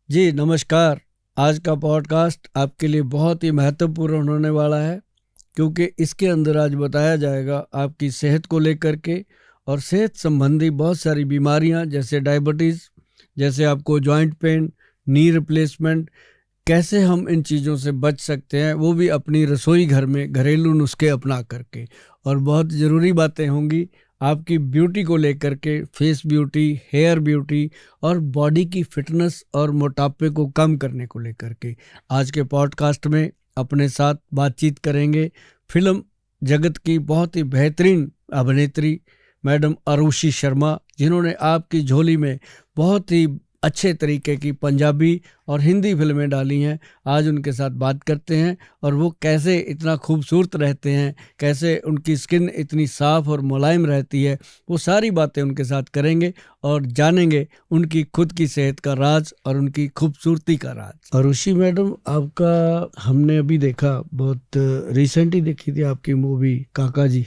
जी नमस्कार। आज का पॉडकास्ट आपके लिए बहुत ही महत्वपूर्ण होने वाला है, क्योंकि इसके अंदर आज बताया जाएगा आपकी सेहत को लेकर के और सेहत संबंधी बहुत सारी बीमारियां, जैसे डायबिटीज़, जैसे आपको जॉइंट पेन, नी रिप्लेसमेंट, कैसे हम इन चीज़ों से बच सकते हैं, वो भी अपनी रसोई घर में घरेलू नुस्खे अपना करके। और बहुत ज़रूरी बातें होंगी आपकी ब्यूटी को लेकर के, फेस ब्यूटी, हेयर ब्यूटी और बॉडी की फिटनेस और मोटापे को कम करने को लेकर के। आज के पॉडकास्ट में अपने साथ बातचीत करेंगे फिल्म जगत की बहुत ही बेहतरीन अभिनेत्री मैडम अरुषि शर्मा, जिन्होंने आपकी झोली में बहुत ही अच्छे तरीके की पंजाबी और हिंदी फिल्में डाली हैं। आज उनके साथ बात करते हैं और वो कैसे इतना खूबसूरत रहते हैं, कैसे उनकी स्किन इतनी साफ़ और मुलायम रहती है, वो सारी बातें उनके साथ करेंगे और जानेंगे उनकी खुद की सेहत का राज और उनकी खूबसूरती का राज। अरुषि मैडम, आपका हमने अभी देखा, बहुत रिसेंटली देखी थी आपकी मूवी काका जी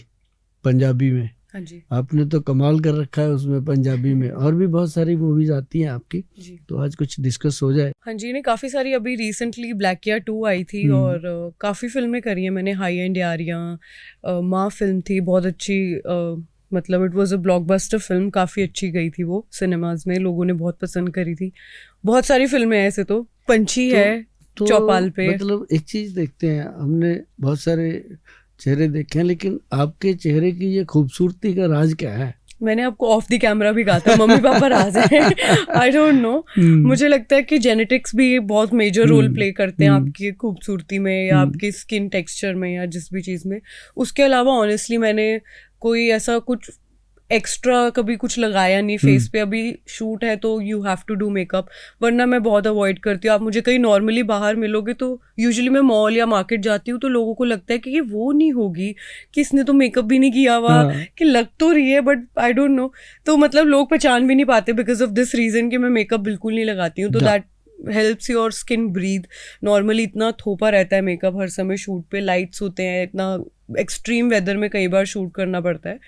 पंजाबी में। हाँ जी। आपने तो कमाल कर रखा है उसमें पंजाबी में, और भी बहुत सारी मूवीज आती हैं आपकी जी। तो आज कुछ डिस्कस हो जाए। हाँ जी, ने काफ़ी सारी अभी रिसेंटली ब्लैकिया 2 आई थी और काफ़ी फिल्में करी हैं मैंने। हाई एंड यारियाँ, माँ फिल्म थी बहुत अच्छी, मतलब it was a blockbuster film, काफ़ी अच्छी गई थी वो सिनेमाज में, लोगों ने बहुत पसंद करी थी। बहुत सारी फिल्में ऐसे तो पंछी है चौपाल पे। मतलब एक चीज देखते हैं, हमने बहुत सारे चेहरे देखे हैं, लेकिन आपके चेहरे की ये खूबसूरती का राज क्या है? मैंने आपको ऑफ द कैमरा भी कहा था मम्मी पापा राज हैं। आई डोंट नो, मुझे लगता है कि जेनेटिक्स भी बहुत मेजर रोल प्ले करते हैं आपकी खूबसूरती में या आपकी स्किन टेक्सचर में या जिस भी चीज़ में। उसके अलावा ऑनेस्टली मैंने कोई ऐसा कुछ एक्स्ट्रा कभी कुछ लगाया नहीं फेस पे। अभी शूट है तो you have to do makeup, वरना मैं बहुत अवॉइड करती हूँ। आप मुझे कहीं नॉर्मली बाहर मिलोगे तो यूजुअली मैं मॉल या मार्केट जाती हूँ तो लोगों को लगता है कि ये वो नहीं होगी कि इसने तो मेकअप भी नहीं किया हुआ, कि लग तो रही है बट आई डोंट नो। तो मतलब लोग पहचान भी नहीं पाते बिकॉज ऑफ दिस रीजन कि मैं मेकअप बिल्कुल नहीं लगाती हूँ। तो that helps your skin breathe. Normally इतना थोपा रहता है मेकअप हर समय, शूट पे लाइट्स होते हैं, इतना एक्सट्रीम वेदर में कई बार शूट करना पड़ता है।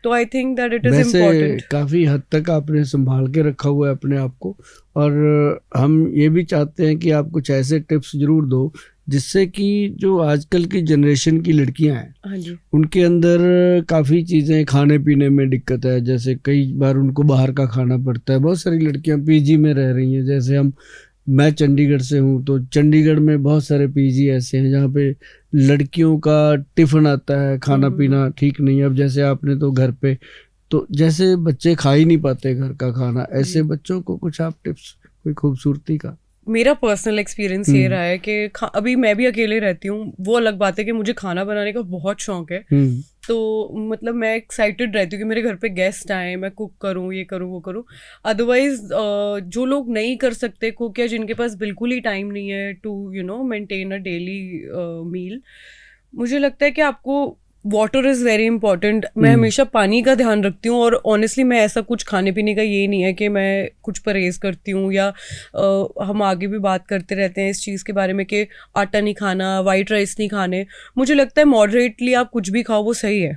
तो I think that it is important. काफी हद तक आपने संभाल के रखा हुआ है अपने आप को, और हम ये भी चाहते हैं कि आप कुछ ऐसे टिप्स जरूर दो जिससे कि जो आजकल की जनरेशन की लड़कियां हैं, हाँ जी, उनके अंदर काफ़ी चीज़ें खाने पीने में दिक्कत है। जैसे कई बार उनको बाहर का खाना पड़ता है। बहुत सारी लड़कियां पीजी में रह रही हैं। जैसे मैं चंडीगढ़ से हूँ, तो चंडीगढ़ में बहुत सारे पीजी ऐसे हैं जहाँ पे लड़कियों का टिफ़िन आता है, खाना पीना ठीक नहीं है। अब जैसे आपने तो घर पे, तो जैसे बच्चे खा ही नहीं पाते घर का खाना, ऐसे बच्चों को कुछ आप टिप्स, कोई खूबसूरती का? मेरा पर्सनल एक्सपीरियंस ये रहा है कि अभी मैं भी अकेले रहती हूँ। वो अलग बात है कि मुझे खाना बनाने का बहुत शौक है, तो मतलब मैं एक्साइटेड रहती हूँ कि मेरे घर पे गेस्ट आए, मैं कुक करूँ, ये करूँ वो करूँ। अदरवाइज जो लोग नहीं कर सकते कुक या जिनके पास बिल्कुल ही टाइम नहीं है to maintain a daily meal, मुझे लगता है कि आपको वाटर इज़ वेरी इंपॉर्टेंट। मैं हमेशा पानी का ध्यान रखती हूँ और ऑनेस्टली मैं ऐसा कुछ खाने पीने का ये नहीं है कि मैं कुछ परहेज करती हूँ या हम आगे भी बात करते रहते हैं इस चीज़ के बारे में कि आटा नहीं खाना, वाइट राइस नहीं खाने। मुझे लगता है मॉडरेटली आप कुछ भी खाओ वो सही है।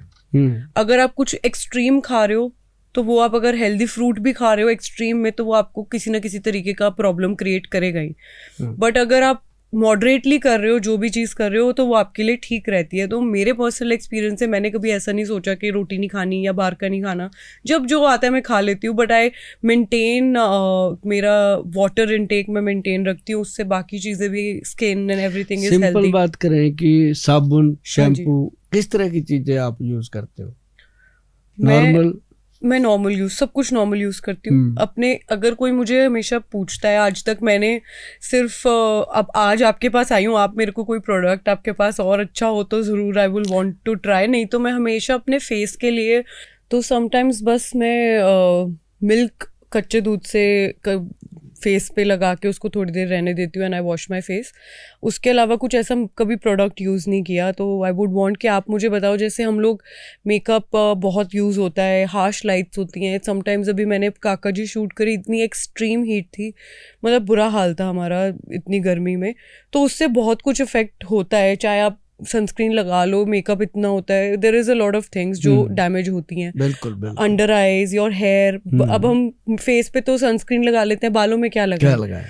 अगर आप कुछ एक्सट्रीम खा रहे हो तो वो, आप अगर हेल्दी फ्रूट भी खा रहे हो एक्सट्रीम में, तो वो आपको किसी ना किसी तरीके का प्रॉब्लम क्रिएट करेगा ही। बट अगर आप मॉडरेटली कर रहे हो, जो भी चीज़ कर रहे हो, तो वो आपके लिए ठीक रहती है। तो मेरे पर्सनल एक्सपीरियंस से मैंने कभी ऐसा नहीं सोचा कि रोटी नहीं खानी या बाहर का नहीं खाना। जब जो आता है मैं खा लेती हूँ, बट आई मेंटेन मेरा वाटर इनटेक मैं मेंटेन रखती हूँ, उससे बाकी चीज़ें भी, skin and everything is healthy. Simple बात करें कि साबुन, शैम्पू, किस तरह की चीज़ें आप यूज़ करते हो? नॉर्मल? मैं नॉर्मल यूज़, सब कुछ नॉर्मल यूज़ करती हूँ अपने। अगर कोई मुझे हमेशा पूछता है, आज तक मैंने सिर्फ अब आज आपके पास आई हूँ, आप मेरे को कोई प्रोडक्ट आपके पास और अच्छा हो तो ज़रूर I will want to try. नहीं तो मैं हमेशा अपने फेस के लिए तो समटाइम्स बस मैं मिल्क कच्चे दूध से फेस पे लगा के उसको थोड़ी देर रहने देती हूँ and I wash my face. उसके अलावा कुछ ऐसा कभी प्रोडक्ट यूज़ नहीं किया। तो आई वुड वांट कि आप मुझे बताओ, जैसे हम लोग मेकअप बहुत यूज़ होता है, हार्श लाइट्स होती हैं समटाइम्स। अभी मैंने काका जी शूट करी, इतनी एक्सट्रीम हीट थी, मतलब बुरा हाल था हमारा इतनी गर्मी में। तो उससे बहुत कुछ इफ़ेक्ट होता है, चाहे आप सनस्क्रीन लगा लो, मेकअप इतना होता है, there is a lot of things जो डैमेज होती हैं. बिल्कुल बिल्कुल. Under eyes, your hair. अब हम फेस पे तो सनस्क्रीन लगा लेते हैं, बालों में क्या लगाए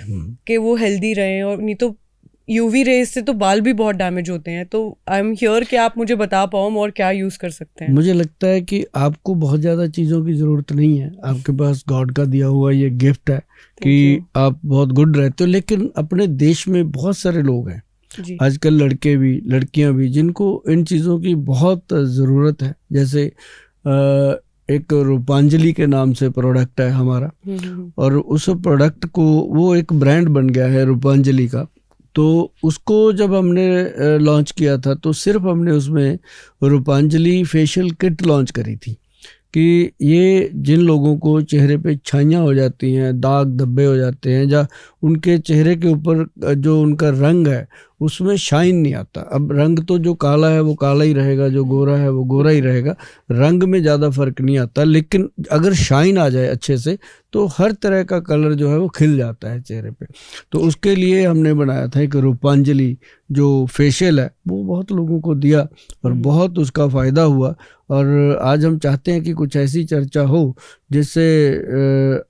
कि वो हेल्दी रहें. और नहीं तो यूवी रेज से तो बाल भी बहुत डैमेज होते हैं. तो आई एम हियर कि आप मुझे बता पाओ और क्या यूज कर सकते हैं. मुझे लगता है कि आपको बहुत ज्यादा चीजों की जरूरत नहीं है. आपके पास गॉड का दिया हुआ ये गिफ्ट है कि आप बहुत गुड रहते हो. लेकिन अपने देश में बहुत सारे लोग हैं आजकल, लड़के भी लड़कियां भी, जिनको इन चीज़ों की बहुत ज़रूरत है. जैसे एक रूपांजलि के नाम से प्रोडक्ट है हमारा, और उस प्रोडक्ट को, वो एक ब्रांड बन गया है रूपांजलि का. तो उसको जब हमने लॉन्च किया था तो सिर्फ हमने उसमें रूपांजलि फेशियल किट लॉन्च करी थी कि ये जिन लोगों को चेहरे पे छाइयाँ हो जाती हैं, दाग धब्बे हो जाते हैं, या उनके चेहरे के ऊपर जो उनका रंग है उसमें शाइन नहीं आता. अब रंग तो जो काला है वो काला ही रहेगा, जो गोरा है वो गोरा ही रहेगा, रंग में ज़्यादा फर्क नहीं आता. लेकिन अगर शाइन आ जाए अच्छे से तो हर तरह का कलर जो है वो खिल जाता है चेहरे पे. तो उसके लिए हमने बनाया था एक रूपांजलि जो फेशियल है, वो बहुत लोगों को दिया और बहुत उसका फ़ायदा हुआ. और आज हम चाहते हैं कि कुछ ऐसी चर्चा हो जिससे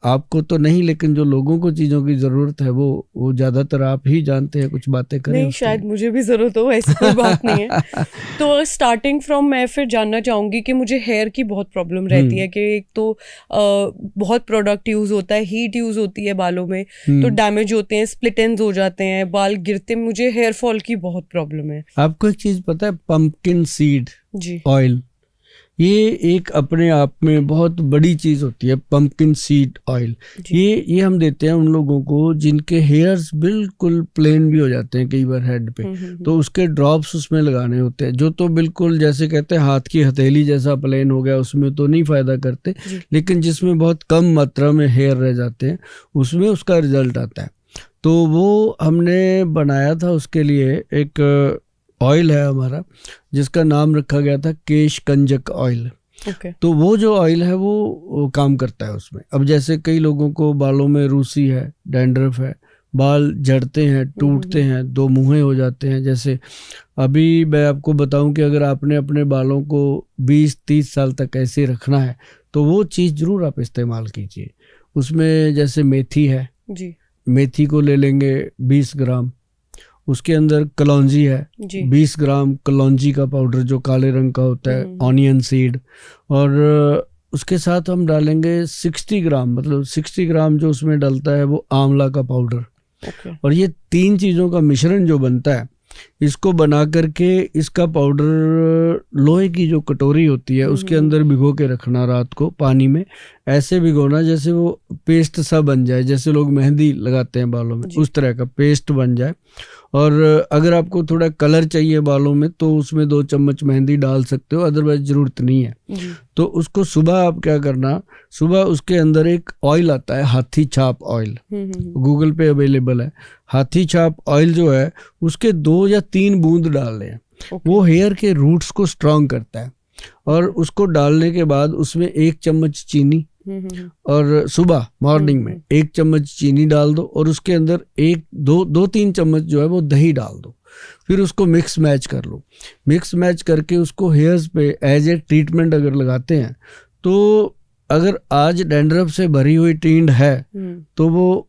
आपको तो नहीं, लेकिन जो लोगों को चीज़ों की ज़रूरत है वो ज़्यादातर आप ही जानते हैं, कुछ बातें करें. नहीं, शायद मुझे भी ज़रूरत हो, ऐसी कोई बात नहीं है. तो स्टार्टिंग फ्रॉम मैं फिर जानना चाहूँगी कि मुझे हेयर की बहुत प्रॉब्लम रहती है कि एक तो बहुत प्रोडक्ट यूज़ होता है, हीट यूज़ होती है बालों में, तो डैमेज होते हैं, स्प्लिट एंड्स हो जाते हैं, बाल गिरते. मुझे हेयर फॉल की बहुत प्रॉब्लम है. आपको एक चीज़ पता है, पंपकिन सीड ऑयल, ये एक अपने आप में बहुत बड़ी चीज़ होती है. पंपकिन सीड ऑयल ये हम देते हैं उन लोगों को जिनके हेयर्स बिल्कुल प्लेन भी हो जाते हैं कई बार हेड पे. तो उसके ड्रॉप्स उसमें लगाने होते हैं. जो तो बिल्कुल जैसे कहते हैं हाथ की हथेली जैसा प्लेन हो गया, उसमें तो नहीं फ़ायदा करते. लेकिन जिसमें बहुत कम मात्रा में हेयर रह जाते हैं उसमें उसका रिजल्ट आता है. तो वो हमने बनाया था. उसके लिए एक ऑयल है हमारा जिसका नाम रखा गया था केश कंजक ऑयल. तो वो जो ऑयल है वो काम करता है उसमें. अब जैसे कई लोगों को बालों में रूसी है, डैंड्रफ है, बाल झड़ते हैं, टूटते हैं, दो मुँहे हो जाते हैं. जैसे अभी मैं आपको बताऊं कि अगर आपने अपने बालों को 20-30 साल तक ऐसे रखना है तो वो चीज़ ज़रूर आप इस्तेमाल कीजिए. उसमें जैसे मेथी है, मेथी को ले लेंगे 20 ग्राम. उसके अंदर कलौंजी है 20 ग्राम, कलौंजी का पाउडर जो काले रंग का होता है, ऑनियन सीड, और उसके साथ हम डालेंगे 60 ग्राम, मतलब 60 ग्राम जो उसमें डलता है वो आंवला का पाउडर. और ये 3 चीज़ों का मिश्रण जो बनता है, इसको बना करके इसका पाउडर लोहे की जो कटोरी होती है उसके अंदर भिगो के रखना रात को पानी में. ऐसे भिगोना जैसे वो पेस्ट सा बन जाए, जैसे लोग मेहंदी लगाते हैं बालों में, उस तरह का पेस्ट बन जाए. और अगर आपको थोड़ा कलर चाहिए बालों में तो उसमें 2 चम्मच मेहंदी डाल सकते हो, अदरवाइज ज़रूरत नहीं है. तो उसको सुबह आप क्या करना, सुबह उसके अंदर एक ऑयल आता है हाथी छाप ऑयल, गूगल पे अवेलेबल है. हाथी छाप ऑयल जो है उसके 2 या 3 बूंद डालने हैं. वो हेयर के रूट्स को स्ट्रॉन्ग करता है. और उसको डालने के बाद उसमें 1 चम्मच चीनी, और सुबह मॉर्निंग में 1 चम्मच चीनी डाल दो, और उसके अंदर 2-3 चम्मच जो है वो दही डाल दो. फिर उसको मिक्स मैच कर लो. मिक्स मैच करके उसको हेयर्स पे एज ए ट्रीटमेंट अगर लगाते हैं तो अगर आज डैंड्रफ से भरी हुई टींड है तो वो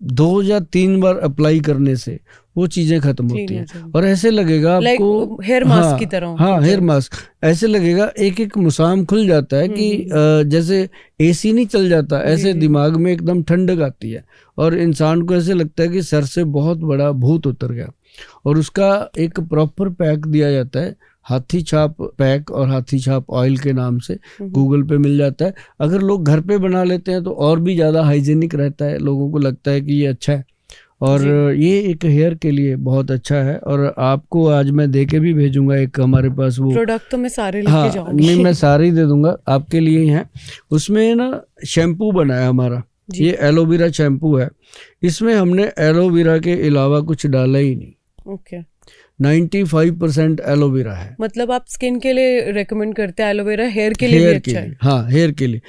2 या 3 बार अप्लाई करने से वो चीजें खत्म होती हैं. और ऐसे लगेगा आपको हेयर मास्क की तरह. हाँ, हेयर मास्क. ऐसे लगेगा एक मुसाम खुल जाता है कि जैसे एसी नहीं चल जाता, ऐसे दिमाग में एकदम ठंडक आती है और इंसान को ऐसे लगता है कि सर से बहुत बड़ा भूत उतर गया. और उसका एक प्रॉपर पैक दिया जाता है, हाथी छाप पैक और हाथी छाप ऑयल के नाम से, गूगल पे मिल जाता है. अगर लोग घर पे बना लेते हैं तो और भी ज़्यादा हाइजीनिक रहता है, लोगों को लगता है कि ये अच्छा है. और ये एक हेयर के लिए बहुत अच्छा है. और आपको आज मैं दे के भी भेजूंगा एक, हमारे पास वो प्रोडक्ट तो मैं सारे लेके जाऊंगी. नहीं, मैं सारे ही दे दूंगा आपके लिए ही हैं. उसमें ना शैम्पू बनाया हमारा, ये एलोवेरा शैम्पू है. इसमें हमने एलोवेरा के अलावा कुछ डाला ही नहीं. 95% एलोवेरा है। मतलब आप स्किन के लिए रेकमेंड करते हैं एलोवेरा, हेयर के लिए भी अच्छा है? हाँ, हेयर के लिए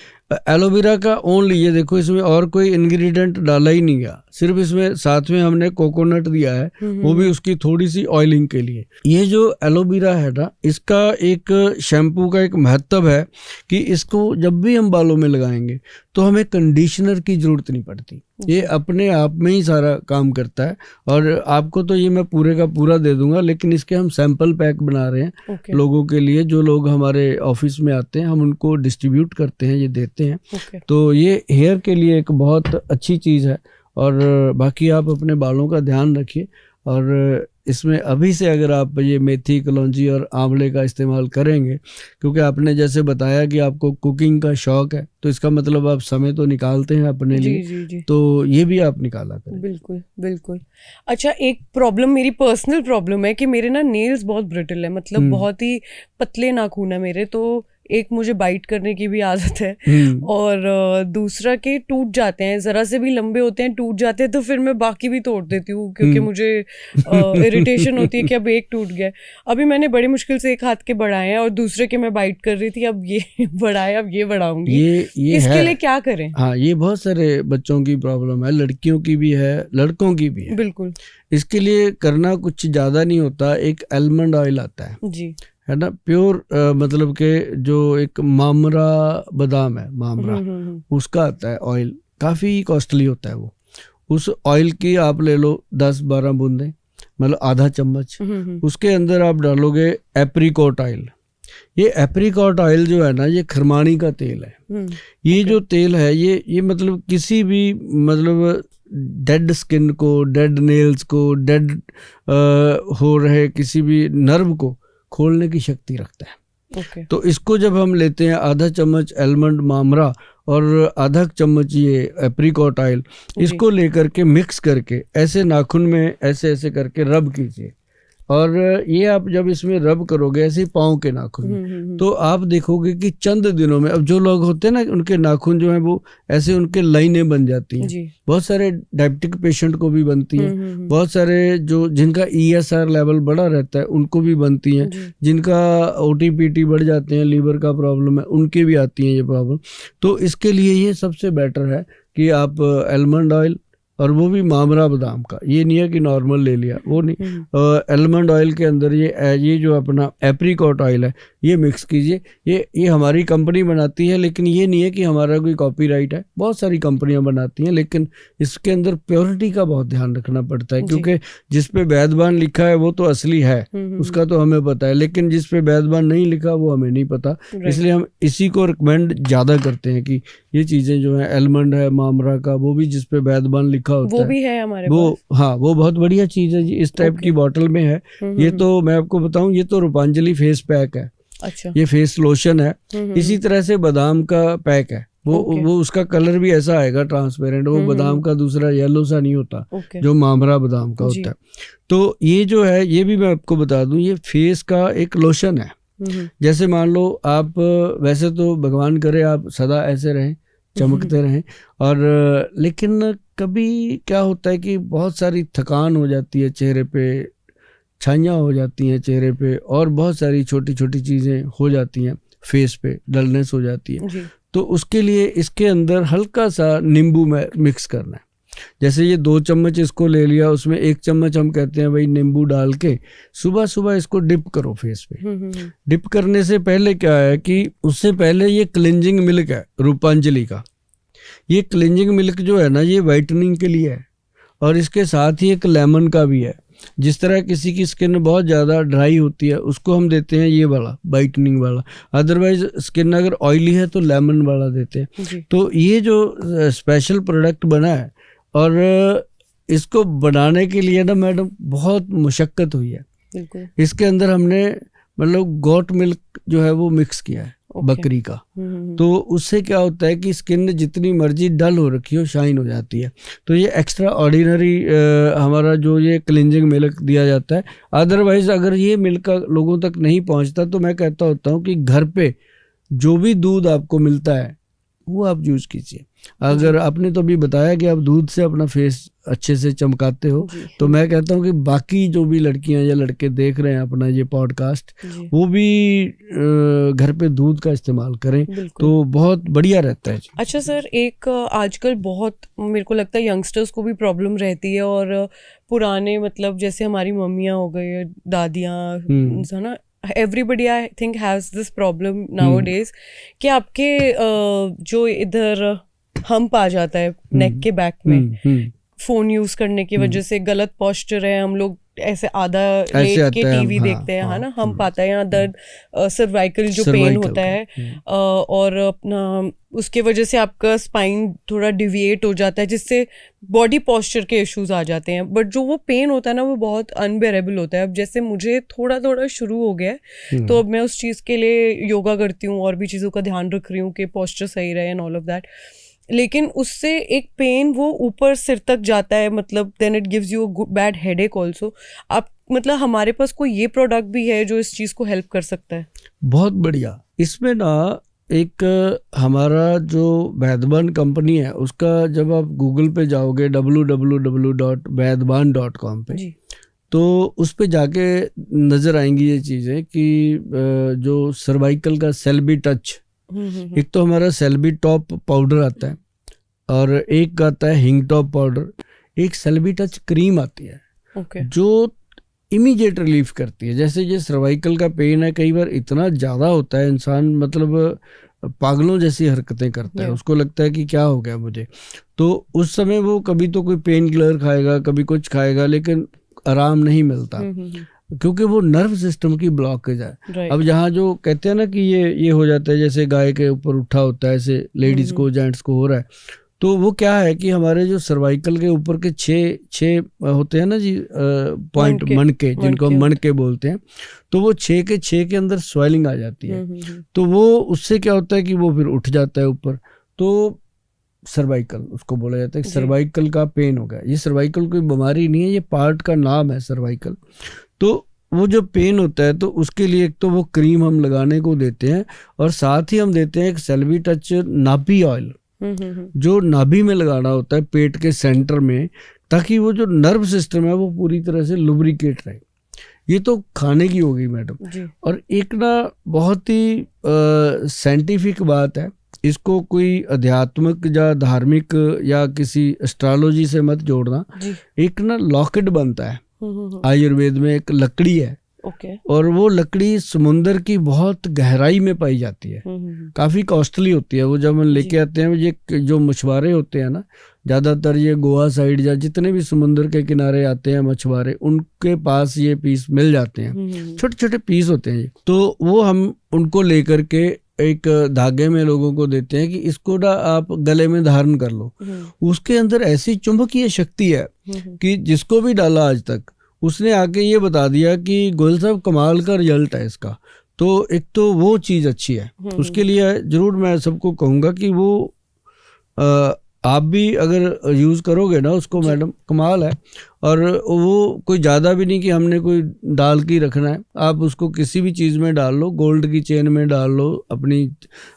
एलोवेरा का ओनली, ये देखो इसमें और कोई इंग्रेडिएंट डाला ही नहीं गया, सिर्फ इसमें साथ में हमने कोकोनट दिया है, वो भी उसकी थोड़ी सी ऑयलिंग के लिए। ये जो एलोवेरा है ना, इसका एक शैम्पू का एक महत्व है कि इसको जब भी हम बालों में लगाएंगे तो हमें कंडीशनर की जरूरत नहीं पड़ती, ये अपने आप में ही सारा काम करता है। और आपको तो ये मैं पूरे का पूरा दे दूंगा, लेकिन इसके हम सैंपल पैक बना रहे हैं लोगों के लिए, जो लोग हमारे ऑफिस में आते हैं हम उनको डिस्ट्रीब्यूट करते हैं, ये देते हैं। तो ये हेयर के लिए एक बहुत अच्छी चीज़ है। और बाकी आप अपने बालों का ध्यान रखिए, और इसमें अभी से अगर आप ये मेथी, कलौंजी और आंवले का इस्तेमाल करेंगे, क्योंकि आपने जैसे बताया कि आपको कुकिंग का शौक है, तो इसका मतलब आप समय तो निकालते हैं अपने लिए। जी। तो ये भी आप निकाला करें। बिल्कुल बिल्कुल। अच्छा, एक प्रॉब्लम, मेरी पर्सनल प्रॉब्लम है कि मेरे ना नेल्स बहुत ब्रिटल है, मतलब बहुत ही पतले नाखून है मेरे, तो एक मुझे बाइट करने की भी आदत है, और दूसरा के टूट जाते हैं, जरा से भी लंबे होते हैं टूट जाते हैं, तो फिर मैं बाकी भी तोड़ देती हूँ, क्योंकि मुझे इरिटेशन होती है कि अब एक टूट गया। अभी मैंने बड़ी मुश्किल से एक हाथ के बढ़ाए हैं और दूसरे के मैं बाइट कर रही थी, अब ये बढ़ाए, अब ये बढ़ाऊंगी। ये इसके है। लिए क्या करें? हाँ, ये बहुत सारे बच्चों की प्रॉब्लम है, लड़कियों की भी है, लड़कों की भी है। बिल्कुल। इसके लिए करना कुछ ज्यादा नहीं होता, एक आलमंड ऑयल आता है जी, है ना, प्योर, मतलब के जो एक मामरा बादाम है, मामरा, उसका आता है ऑयल, काफ़ी कॉस्टली होता है वो। उस ऑयल की आप ले लो 10-12 बूंदें, मतलब आधा चम्मच, उसके अंदर आप डालोगे एप्रीकॉट ऑयल। ये एप्रीकॉट ऑयल जो है ना, ये खरमानी का तेल है। ये जो तेल है, ये मतलब किसी भी, मतलब डेड स्किन को, डेड नेल्स को, डेड हो रहे किसी भी नर्व को खोलने की शक्ति रखता है। तो इसको जब हम लेते हैं, आधा चम्मच आलमंड मामरा और आधा चम्मच ये एप्रीकॉट ऑयल, इसको लेकर के मिक्स करके ऐसे नाखून में ऐसे ऐसे करके रब कीजिए। और ये आप जब इसमें रब करोगे ऐसे पाँव के नाखून में, तो आप देखोगे कि चंद दिनों में, अब जो लोग होते हैं ना, उनके नाखून जो है वो ऐसे उनके लाइनें बन जाती हैं। बहुत सारे डायबिटिक पेशेंट को भी बनती हैं, बहुत सारे जो जिनका ESR लेवल बड़ा रहता है उनको भी बनती हैं, जिनका OTPT बढ़ जाते हैं, लीवर का प्रॉब्लम है, उनके भी आती हैं ये प्रॉब्लम। तो इसके लिए ये सबसे बेटर है कि आप आलमंड ऑयल, और वो भी मामरा बादाम का, ये नहीं है कि नॉर्मल ले लिया, वो नहीं, आलमंड ऑयल के अंदर ये जो अपना एप्रीकॉट ऑयल है ये मिक्स कीजिए। ये हमारी कंपनी बनाती है, लेकिन ये नहीं है कि हमारा कोई कॉपीराइट है, बहुत सारी कंपनियां बनाती हैं, लेकिन इसके अंदर प्योरिटी का बहुत ध्यान रखना पड़ता है, क्योंकि जिस पे वैद्यवान लिखा है वो तो असली है, उसका तो हमें पता है, लेकिन जिस पे वैद्यवान नहीं लिखा वो हमें नहीं पता। इसलिए हम इसी को रिकमेंड ज़्यादा करते हैं कि ये चीज़ें जो है, आलमंड है, मामरा का, वो भी जिस पे वैद्यवान लिखा होता वो भी है हमारे वो पास। हाँ, वो बहुत बढ़िया चीज़ है जी, इस टाइप की बोतल में है। ये तो मैं आपको बताऊं, ये तो रूपांजलि फेस पैक है। अच्छा। ये फेस लोशन है। इसी तरह से बादाम का पैक है, वो उसका कलर भी ऐसा आएगा ट्रांसपेरेंट, वो बादाम का दूसरा येलो सा नहीं होता, जो मामरा बादाम का होता है। तो ये जो है, ये भी मैं आपको बता दूं, ये फेस का एक लोशन है। जैसे मान लो आप, वैसे तो भगवान करे आप सदा ऐसे रहें, चमकते रहें, और लेकिन कभी क्या होता है कि बहुत सारी थकान हो जाती है चेहरे पे, छाइयाँ हो जाती हैं चेहरे पे, और बहुत सारी छोटी छोटी चीज़ें हो जाती हैं फेस पे, डलनेस हो जाती है। तो उसके लिए इसके अंदर हल्का सा नींबू में मिक्स करना है। जैसे ये 2 चम्मच इसको ले लिया, उसमें 1 चम्मच हम कहते हैं भाई नींबू डाल के सुबह सुबह इसको डिप करो फेस पे। डिप करने से पहले क्या है कि उससे पहले ये क्लिंजिंग मिल्क है रूपांजलि का। ये क्लिंजिंग मिल्क जो है ना, ये वाइटनिंग के लिए है, और इसके साथ ही एक लेमन का भी है। जिस तरह किसी की स्किन बहुत ज़्यादा ड्राई होती है, उसको हम देते हैं ये वाला वाइटनिंग वाला, अदरवाइज स्किन अगर ऑयली है तो लेमन वाला देते हैं। तो ये जो स्पेशल प्रोडक्ट बना है, और इसको बनाने के लिए ना मैडम बहुत मुशक्क़त हुई है। इसके अंदर हमने मतलब गोट मिल्क जो है वो मिक्स किया है, बकरी का। तो उससे क्या होता है कि स्किन जितनी मर्जी डल हो रखी हो, शाइन हो जाती है। तो ये एक्स्ट्रा ऑर्डिनरी हमारा जो ये क्लिंजिंग मिल्क दिया जाता है। अदरवाइज अगर ये मिल्क लोगों तक नहीं पहुंचता, तो मैं कहता होता हूँ कि घर पे जो भी दूध आपको मिलता है वो आप यूज़ कीजिए। अगर आपने तो अभी बताया कि आप दूध से अपना फेस अच्छे से चमकाते हो, तो मैं कहता हूँ कि बाकी जो भी लड़कियां या लड़के देख रहे हैं अपना ये पॉडकास्ट, वो भी घर पे दूध का इस्तेमाल करें तो बहुत बढ़िया रहता है। अच्छा सर, एक आजकल बहुत मेरे को लगता है यंगस्टर्स को भी प्रॉब्लम रहती है, और पुराने मतलब जैसे हमारी मम्मियाँ हो गई, दादियाँ है ना, everybody I think has this problem nowadays कि आपके जो इधर हम्प आ जाता है नेक के बैक में, फोन यूज करने की वजह से गलत पोस्चर है, हम लोग ऐसे आधा लेट के टीवी देखते हैं, है ना, हम पाता है यहाँ दर्द, सर्वाइकल जो पेन होता है, और अपना उसके वजह से आपका स्पाइन थोड़ा डिविएट हो जाता है, जिससे बॉडी पोस्चर के इश्यूज आ जाते हैं। बट जो वो पेन होता है ना, वो बहुत अनबेरेबल होता है। अब जैसे मुझे थोड़ा थोड़ा शुरू हो गया है, तो अब मैं उस चीज़ के लिए योगा करती हूँ और भी चीज़ों का ध्यान रख रही हूँ कि पोस्चर सही रहे एंड ऑल ऑफ दैट। लेकिन उससे एक पेन वो ऊपर सिर तक जाता है, मतलब then it gives you a bad headache also. आप मतलब हमारे पास कोई ये प्रोडक्ट भी है जो इस चीज़ को हेल्प कर सकता है? बहुत बढ़िया। इसमें ना एक हमारा जो वैदवान कंपनी है, उसका जब आप गूगल पे जाओगे www.vaidwan.com पे, तो उस पे जाके नज़र आएंगी ये चीज़ें कि जो सर्वाइकल का सेल्बी टच, एक तो हमारा सेल्बी टॉप पाउडर आता है और एक आता है हिंग टॉप पाउडर, एक सेल्बी टच क्रीम आती है जो इमीडिएट रिलीफ करती है। जैसे ये सर्वाइकल का पेन है, कई बार इतना ज़्यादा होता है, इंसान मतलब पागलों जैसी हरकतें करता है, उसको लगता है कि क्या हो गया मुझे, तो उस समय वो कभी तो कोई पेन किलर खाएगा, कभी कुछ खाएगा, लेकिन आराम नहीं मिलता क्योंकि वो नर्व सिस्टम की ब्लॉकेज है। अब जहाँ जो कहते हैं ना कि ये हो जाता है जैसे गाय के ऊपर उठा होता है, ऐसे लेडीज को जेंट्स को हो रहा है, तो वो क्या है कि हमारे जो सर्वाइकल के ऊपर के छः होते हैं ना जी पॉइंट, मनके, जिनको हम मनके बोलते हैं, तो वो 6 के अंदर स्वेलिंग आ जाती है, तो वो उससे क्या होता है कि वो फिर उठ जाता है ऊपर, तो सर्वाइकल उसको बोला जाता है कि सर्वाइकल का पेन हो गया। ये सर्वाइकल कोई बीमारी नहीं है, ये पार्ट का नाम है सर्वाइकल। तो वो जो पेन होता है, तो उसके लिए एक तो वो क्रीम हम लगाने को देते हैं, और साथ ही हम देते हैं एक सेल्बी टच नाभि ऑयल, जो नाभि में लगाना होता है पेट के सेंटर में, ताकि वो जो नर्व सिस्टम है वो पूरी तरह से लुब्रिकेट रहे। ये तो खाने की होगी मैडम। और एक ना बहुत ही साइंटिफिक बात है, इसको कोई अध्यात्मिक या धार्मिक या किसी एस्ट्रोलॉजी से मत जोड़ना। एक ना लॉकेट बनता है आयुर्वेद में, एक लकड़ी है, और वो लकड़ी समुंदर की बहुत गहराई में पाई जाती है, काफी कॉस्टली होती है। वो जब हम लेके आते हैं, ये जो मछुआरे होते हैं ना, ज्यादातर ये गोवा साइड या जितने भी समुंदर के किनारे आते हैं मछुआरे, उनके पास ये पीस मिल जाते हैं, छोटे छोटे पीस होते हैं। तो वो हम उनको लेकर के एक धागे में लोगों को देते हैं कि इसको ना आप गले में धारण कर लो। उसके अंदर ऐसी चुंबकीय शक्ति है कि जिसको भी डाला आज तक, उसने आके ये बता दिया कि गोयल साहब कमाल का रिजल्ट है इसका। तो एक तो वो चीज़ अच्छी है, उसके लिए जरूर मैं सबको कहूँगा कि वो आप भी अगर यूज़ करोगे ना उसको मैडम, कमाल है। और वो कोई ज़्यादा भी नहीं कि हमने कोई डाल के रखना है, आप उसको किसी भी चीज़ में डाल लो, गोल्ड की चेन में डाल लो, अपनी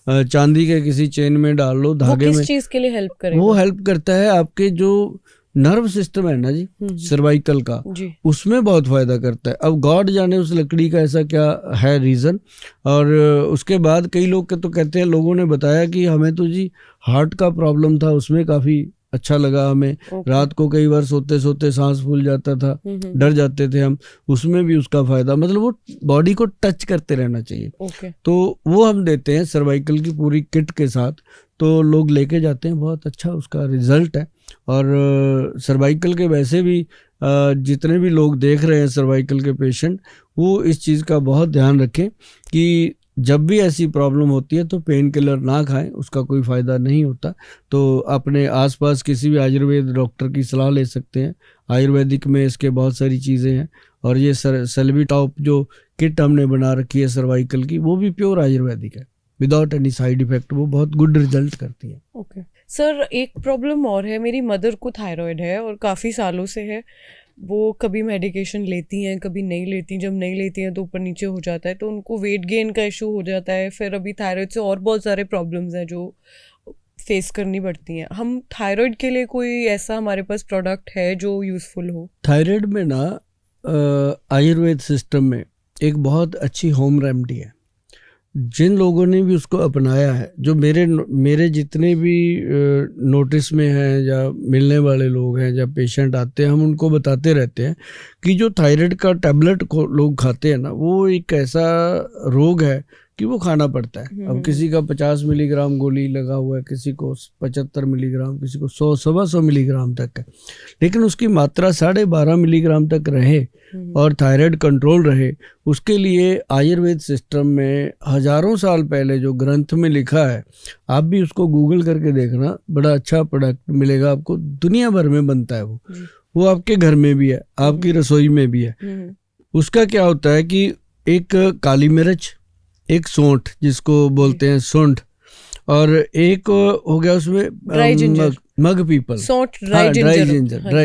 चांदी के किसी चेन में डाल लो, धागे में। किस चीज़ के लिए हेल्प करेगा? वो हेल्प करता है आपके जो नर्व सिस्टम है ना जी, सर्वाइकल का, उसमें बहुत फायदा करता है। अब गॉड जाने उस लकड़ी का ऐसा क्या है रीज़न। और उसके बाद कई लोग तो कहते हैं, लोगों ने बताया कि हमें तो जी हार्ट का प्रॉब्लम था, उसमें काफ़ी अच्छा लगा हमें। रात को कई बार सोते सोते सांस फूल जाता था, डर जाते थे हम, उसमें भी उसका फायदा, मतलब वो बॉडी को टच करते रहना चाहिए। तो वो हम देते हैं सर्वाइकल की पूरी किट के साथ, तो लोग लेके जाते हैं, बहुत अच्छा उसका रिजल्ट है। और सर्वाइकल के वैसे भी जितने भी लोग देख रहे हैं सर्वाइकल के पेशेंट, वो इस चीज़ का बहुत ध्यान रखें कि जब भी ऐसी प्रॉब्लम होती है तो पेन किलर ना खाएं, उसका कोई फ़ायदा नहीं होता। तो अपने आसपास किसी भी आयुर्वेद डॉक्टर की सलाह ले सकते हैं, आयुर्वेदिक में इसके बहुत सारी चीज़ें हैं। और ये सेल्बी टॉप जो किट हमने बना रखी है सर्वाइकल की, वो भी प्योर आयुर्वेदिक है, विदाउट एनी साइड इफेक्ट, वो बहुत गुड रिजल्ट करती है। ओके सर, एक प्रॉब्लम और है, मेरी मदर को थायराइड है और काफ़ी सालों से है। वो कभी मेडिकेशन लेती हैं, कभी नहीं लेती। जब नहीं लेती हैं तो ऊपर नीचे हो जाता है, तो उनको वेट गेन का इशू हो जाता है। फिर अभी थायराइड से और बहुत सारे प्रॉब्लम्स हैं जो फेस करनी पड़ती हैं। हम थायराइड के लिए कोई ऐसा हमारे पास प्रोडक्ट है जो यूज़फुल हो? थायराइड में ना आयुर्वेद सिस्टम में एक बहुत अच्छी होम रेमेडी है। जिन लोगों ने भी उसको अपनाया है, जो मेरे जितने भी नोटिस में हैं या मिलने वाले लोग हैं या पेशेंट आते हैं, हम उनको बताते रहते हैं कि जो थायराइड का टैबलेट को लोग खाते हैं ना, वो एक ऐसा रोग है कि वो खाना पड़ता है। अब किसी का 50 मिलीग्राम गोली लगा हुआ है, किसी को 75 मिलीग्राम, किसी को 100-125 मिलीग्राम तक है, लेकिन उसकी मात्रा 12.5 मिलीग्राम तक रहे और थायराइड कंट्रोल रहे, उसके लिए आयुर्वेद सिस्टम में हजारों साल पहले जो ग्रंथ में लिखा है, आप भी उसको गूगल करके देखना, बड़ा अच्छा प्रोडक्ट मिलेगा आपको। दुनिया भर में बनता है वो आपके घर में भी है, आपकी रसोई में भी है। उसका क्या होता है कि एक काली मिर्च, एक सौंठ जिसको बोलते हैं सौंठ, और एक हो गया उसमें मग पीपल, ड्राई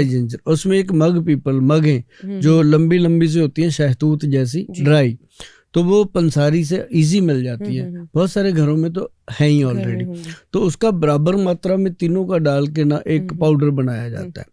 जिंजर, उसमें एक मग पीपल, मग है जो लंबी लंबी से होती हैं, शहतूत जैसी ड्राई, तो वो पंसारी से इजी मिल जाती है, बहुत सारे घरों में तो है ही ऑलरेडी। तो उसका बराबर मात्रा में तीनों का डाल के ना एक पाउडर बनाया जाता है।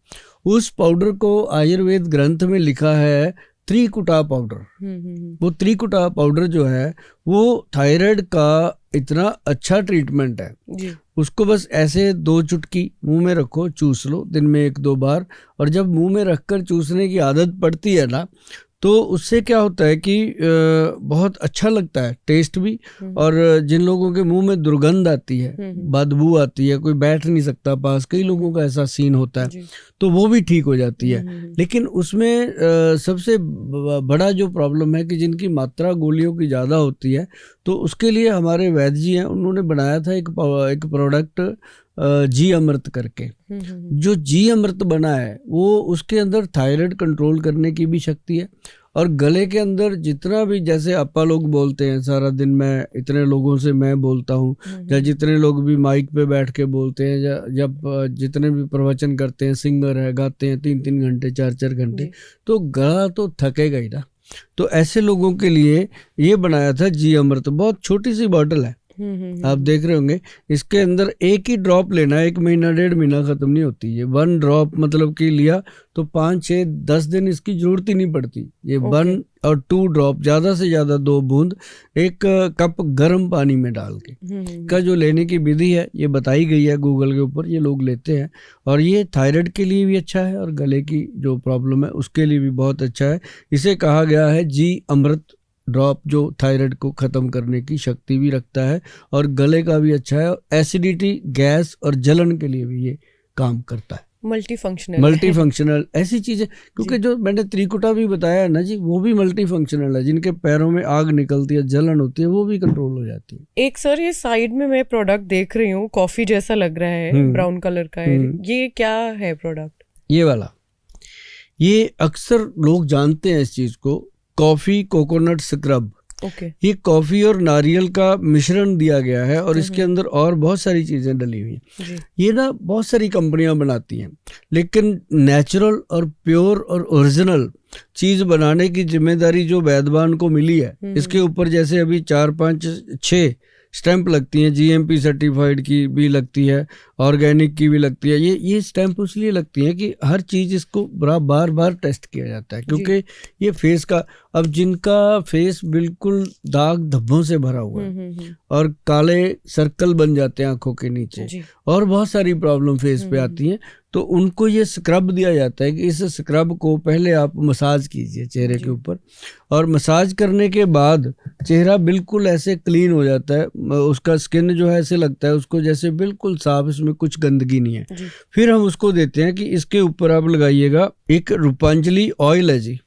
उस पाउडर को आयुर्वेद ग्रंथ में लिखा है त्रिकुटा पाउडर। वो त्रिकुटा पाउडर जो है वो थायराइड का इतना अच्छा ट्रीटमेंट है जी। उसको बस ऐसे 2 चुटकी मुंह में रखो, चूस लो दिन में 1-2 बार, और जब मुंह में रखकर चूसने की आदत पड़ती है ना, तो उससे क्या होता है कि बहुत अच्छा लगता है टेस्ट भी, और जिन लोगों के मुंह में दुर्गंध आती है, बदबू आती है, कोई बैठ नहीं सकता पास, कई लोगों का ऐसा सीन होता है, तो वो भी ठीक हो जाती है। लेकिन उसमें सबसे बड़ा जो प्रॉब्लम है कि जिनकी मात्रा गोलियों की ज़्यादा होती है, तो उसके लिए हमारे वैद्य जी हैं, उन्होंने बनाया था एक प्रोडक्ट जी अमृत करके। जो जी अमृत बना है वो उसके अंदर थायराइड कंट्रोल करने की भी शक्ति है, और गले के अंदर जितना भी, जैसे आपा लोग बोलते हैं सारा दिन, मैं इतने लोगों से मैं बोलता हूँ, या जितने लोग भी माइक पे बैठ के बोलते हैं, या जब जितने भी प्रवचन करते हैं, सिंगर है, गाते हैं 3-3 घंटे 4-4 घंटे, तो गला तो थकेगा ही ना। तो ऐसे लोगों के लिए ये बनाया था जी अमृत। बहुत छोटी सी बॉटल है, आप देख रहे होंगे, इसके अंदर एक ही ड्रॉप लेना है, 1 महीना 1.5 महीना खत्म नहीं होती ये। 1 ड्रॉप मतलब कि लिया तो 5-6-10 दिन इसकी जरूरत ही नहीं पड़ती। ये 1 और 2 ड्रॉप, ज्यादा से ज्यादा 2 बूंद 1 कप गर्म पानी में डाल के का जो लेने की विधि है ये बताई गई है गूगल के ऊपर, ये लोग लेते हैं, और ये थायराइड के लिए भी अच्छा है और गले की जो प्रॉब्लम है उसके लिए भी बहुत अच्छा है। इसे कहा गया है जी अमृत ड्रॉप, जो थायराइड को ख़त्म करने की शक्ति भी रखता है और गले का भी अच्छा है, और एसिडिटी, गैस और जलन के लिए भी ये काम करता है। मल्टी फंक्शनल ऐसी चीज़ें, क्योंकि जो मैंने त्रिकुटा भी बताया है ना जी, वो भी मल्टी फंक्शनल है। जिनके पैरों में आग निकलती है, जलन होती है, वो भी कंट्रोल हो जाती है। एक सर, ये साइड में मैं प्रोडक्ट देख रही हूँ, कॉफी जैसा लग रहा है, ब्राउन कलर का है, ये क्या है प्रोडक्ट? ये वाला, ये अक्सर लोग जानते हैं इस चीज़ को, कॉफी कोकोनट स्क्रब। ये कॉफी और नारियल का मिश्रण दिया गया है, और इसके अंदर और बहुत सारी चीजें डली हुई हैं। ये ना बहुत सारी कंपनियां बनाती हैं, लेकिन नेचुरल और प्योर और ओरिजिनल चीज बनाने की जिम्मेदारी जो वैद्यवान को मिली है, इसके ऊपर जैसे अभी 4-5-6 स्टैंप लगती हैं, जीएमपी सर्टिफाइड की भी लगती है, ऑर्गेनिक की भी लगती है। ये स्टैंप इसलिए लगती हैं कि हर चीज़ इसको बार बार टेस्ट किया जाता है, क्योंकि ये फेस का, अब जिनका फेस बिल्कुल दाग धब्बों से भरा हुआ है और काले सर्कल बन जाते हैं आंखों के नीचे, और बहुत सारी प्रॉब्लम फेस पे आती हैं, तो उनको ये स्क्रब दिया जाता है कि इस स्क्रब को पहले आप मसाज कीजिए चेहरे के ऊपर, और मसाज करने के बाद चेहरा बिल्कुल ऐसे क्लीन हो जाता है, उसका स्किन जो है ऐसे लगता है उसको जैसे बिल्कुल साफ, इसमें कुछ गंदगी नहीं है। फिर हम उसको देते हैं कि इसके ऊपर आप लगाइएगा एक रूपांजलि ऑयल है जी,